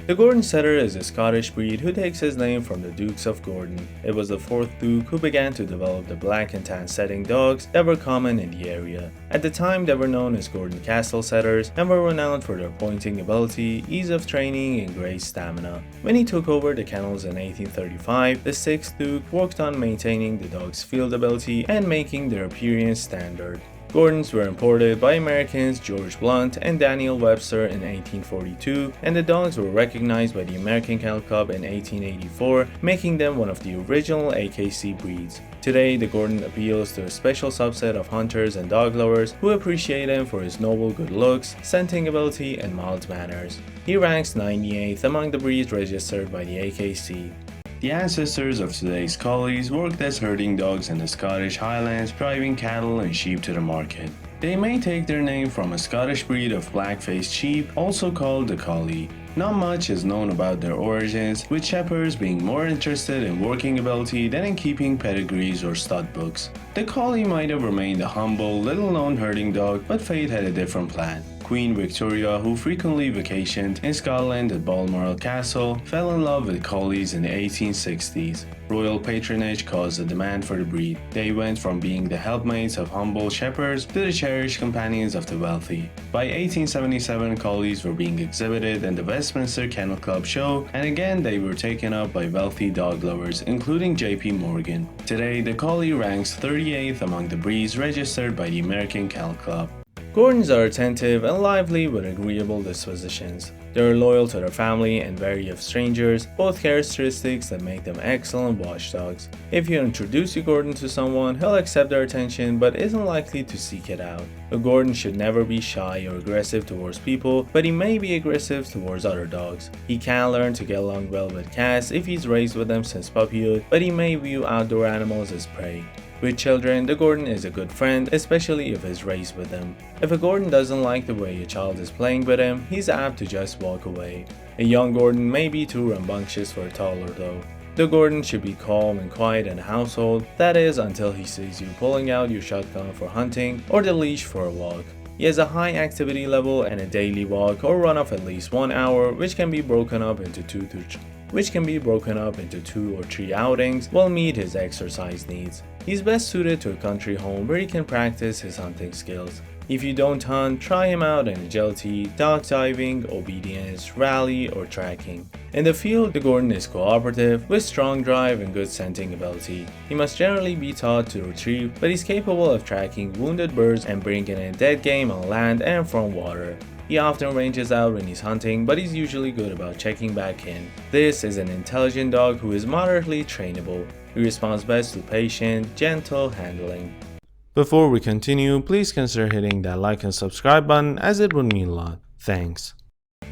The Gordon Setter is a Scottish breed who takes his name from the Dukes of Gordon. It was the 4th Duke who began to develop the black and tan setting dogs that were common in the area. At the time, they were known as Gordon Castle Setters and were renowned for their pointing ability, ease of training, and great stamina. When he took over the kennels in 1835, the 6th Duke worked on maintaining the dog's field ability and making their appearance standard. Gordons were imported by Americans George Blunt and Daniel Webster in 1842, and the dogs were recognized by the American Kennel Club in 1884, making them one of the original AKC breeds. Today, the Gordon appeals to a special subset of hunters and dog lovers who appreciate him for his noble good looks, scenting ability, and mild manners. He ranks 98th among the breeds registered by the AKC. The ancestors of today's Collies worked as herding dogs in the Scottish Highlands, driving cattle and sheep to the market. They may take their name from a Scottish breed of black-faced sheep, also called the Collie. Not much is known about their origins, with shepherds being more interested in working ability than in keeping pedigrees or stud books. The Collie might have remained a humble, little-known herding dog, but fate had a different plan. Queen Victoria, who frequently vacationed in Scotland at Balmoral Castle, fell in love with Collies in the 1860s. Royal patronage caused a demand for the breed. They went from being the helpmates of humble shepherds to the cherished companions of the wealthy. By 1877, Collies were being exhibited in the Westminster Kennel Club show, and again they were taken up by wealthy dog lovers, including J.P. Morgan. Today, the Collie ranks 38th among the breeds registered by the American Kennel Club. Gordons are attentive and lively with agreeable dispositions. They are loyal to their family and wary of strangers, both characteristics that make them excellent watchdogs. If you introduce your Gordon to someone, he'll accept their attention but isn't likely to seek it out. A Gordon should never be shy or aggressive towards people, but he may be aggressive towards other dogs. He can learn to get along well with cats if he's raised with them since puppyhood, but he may view outdoor animals as prey. With children, the Gordon is a good friend, especially if he's raised with them. If a Gordon doesn't like the way a child is playing with him, he's apt to just walk away. A young Gordon may be too rambunctious for a toddler though. The Gordon should be calm and quiet in the household, that is until he sees you pulling out your shotgun for hunting or the leash for a walk. He has a high activity level and a daily walk or run of at least 1 hour, which can be broken up into two or three outings will meet his exercise needs. He's best suited to a country home where he can practice his hunting skills. If you don't hunt, try him out in agility, dog diving, obedience, rally, or tracking. In the field, the Gordon is cooperative, with strong drive and good scenting ability. He must generally be taught to retrieve, but he's capable of tracking wounded birds and bringing in dead game on land and from water. He often ranges out when he's hunting, but he's usually good about checking back in. This is an intelligent dog who is moderately trainable. He responds best to patient, gentle handling. Before we continue, please consider hitting that like and subscribe button as it would mean a lot. Thanks.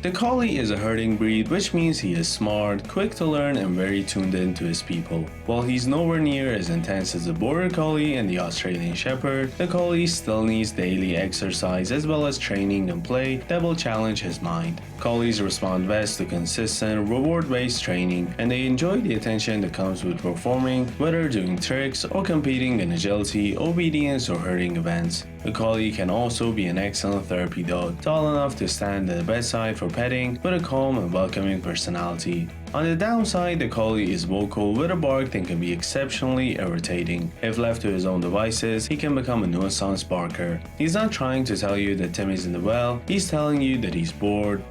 The Collie is a herding breed, which means he is smart, quick to learn, and very tuned in to his people. While he's nowhere near as intense as the Border Collie and the Australian Shepherd, the Collie still needs daily exercise as well as training and play that will challenge his mind. Collies respond best to consistent, reward-based training, and they enjoy the attention that comes with performing, whether doing tricks or competing in agility, obedience, or herding events. The Collie can also be an excellent therapy dog, tall enough to stand at the bedside for petting, with a calm and welcoming personality. On the downside, the Collie is vocal with a bark that can be exceptionally irritating. If left to his own devices, he can become a nuisance barker. He's not trying to tell you that Timmy's in the well, he's telling you that he's bored.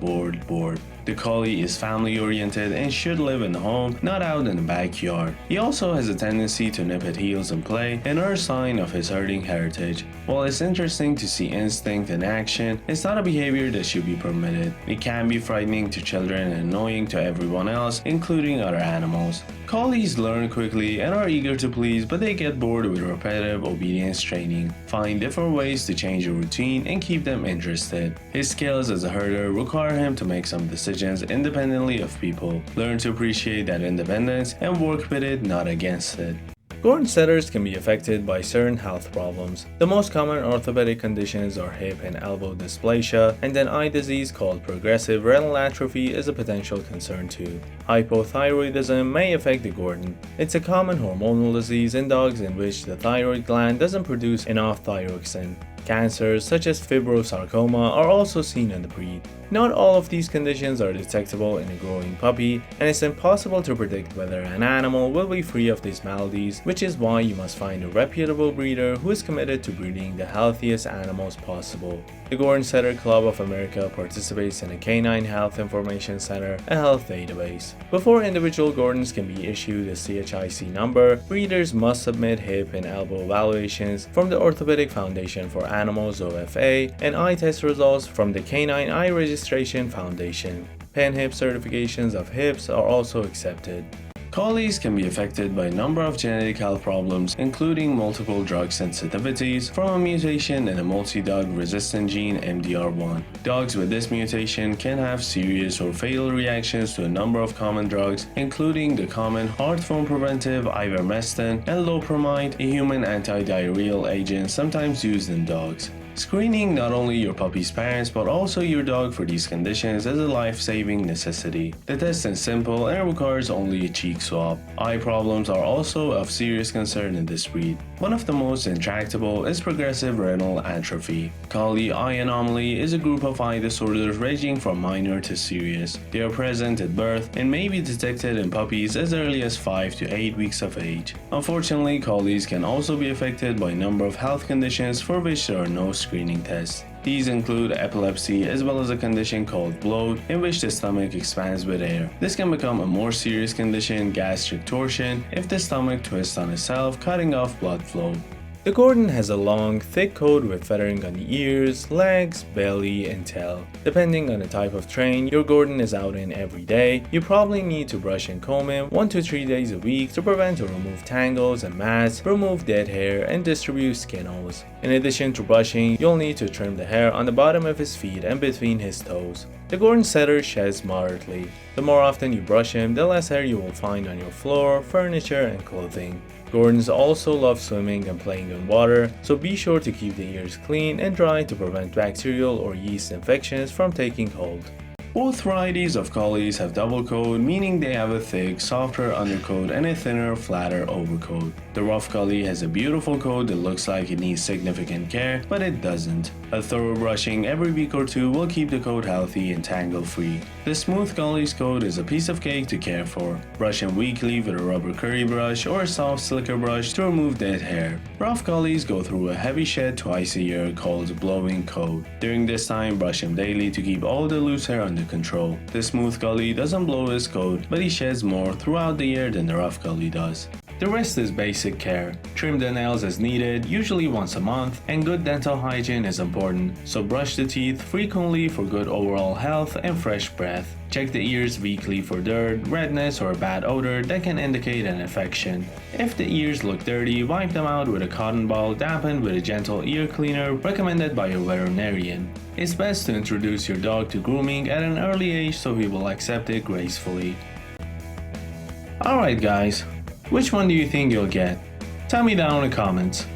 The Collie is family-oriented and should live in the home, not out in the backyard. He also has a tendency to nip at heels and play, another sign of his herding heritage. While it's interesting to see instinct in action, it's not a behavior that should be permitted. It can be frightening to children and annoying to everyone else, including other animals. Collies learn quickly and are eager to please, but they get bored with repetitive obedience training. Find different ways to change your routine and keep them interested. His skills as a herder require him to make some decisions independently of people. Learn to appreciate that independence and work with it, not against it. Gordon setters can be affected by certain health problems. The most common orthopedic conditions are hip and elbow dysplasia, and an eye disease called progressive retinal atrophy is a potential concern too. Hypothyroidism may affect the Gordon. It's a common hormonal disease in dogs in which the thyroid gland doesn't produce enough thyroxine. Cancers such as fibrosarcoma are also seen in the breed. Not all of these conditions are detectable in a growing puppy, and it's impossible to predict whether an animal will be free of these maladies, which is why you must find a reputable breeder who is committed to breeding the healthiest animals possible. The Gordon Setter Club of America participates in a Canine Health Information Center, a health database. Before individual Gordons can be issued a CHIC number, breeders must submit hip and elbow evaluations from the Orthopedic Foundation for Animals OFA and eye test results from the Canine Eye Registration Foundation. Pen hip certifications of hips are also accepted. Collies can be affected by a number of genetic health problems, including multiple drug sensitivities from a mutation in a multi-dog resistant gene MDR1. Dogs with this mutation can have serious or fatal reactions to a number of common drugs, including the common heart-phone preventive ivermectin and loperamide, a human anti-diarrheal agent sometimes used in dogs. Screening not only your puppy's parents but also your dog for these conditions is a life-saving necessity. The test is simple and requires only a cheek swab. Eye problems are also of serious concern in this breed. One of the most intractable is progressive retinal atrophy. Collie eye anomaly is a group of eye disorders ranging from minor to serious. They are present at birth and may be detected in puppies as early as 5 to 8 weeks of age. Unfortunately, collies can also be affected by a number of health conditions for which there are no screening tests. These include epilepsy as well as a condition called bloat, in which the stomach expands with air. This can become a more serious condition, gastric torsion, if the stomach twists on itself, cutting off blood flow. The Gordon has a long, thick coat with feathering on the ears, legs, belly, and tail. Depending on the type of train your Gordon is out in every day, you probably need to brush and comb him 1 to 3 days a week to prevent or remove tangles and mats, remove dead hair, and distribute skin holes. In addition to brushing, you'll need to trim the hair on the bottom of his feet and between his toes. The Gordon Setter sheds moderately. The more often you brush him, the less hair you will find on your floor, furniture, and clothing. Gordons also love swimming and playing in water, so be sure to keep the ears clean and dry to prevent bacterial or yeast infections from taking hold. Both varieties of collies have double coat, meaning they have a thick, softer undercoat and a thinner, flatter overcoat. The rough collie has a beautiful coat that looks like it needs significant care, but it doesn't. A thorough brushing every week or two will keep the coat healthy and tangle-free. The smooth collie's coat is a piece of cake to care for. Brush him weekly with a rubber curry brush or a soft slicker brush to remove dead hair. Rough collies go through a heavy shed twice a year called a blowing coat. During this time, brush him daily to keep all the loose hair under control. The smooth collie doesn't blow his coat, but he sheds more throughout the year than the rough collie does. The rest is basic care. Trim the nails as needed, usually once a month, and good dental hygiene is important, so brush the teeth frequently for good overall health and fresh breath. Check the ears weekly for dirt, redness, or a bad odor that can indicate an infection. If the ears look dirty, wipe them out with a cotton ball dampened with a gentle ear cleaner recommended by your veterinarian. It's best to introduce your dog to grooming at an early age so he will accept it gracefully. Alright guys, which one do you think you'll get? Tell me down in the comments.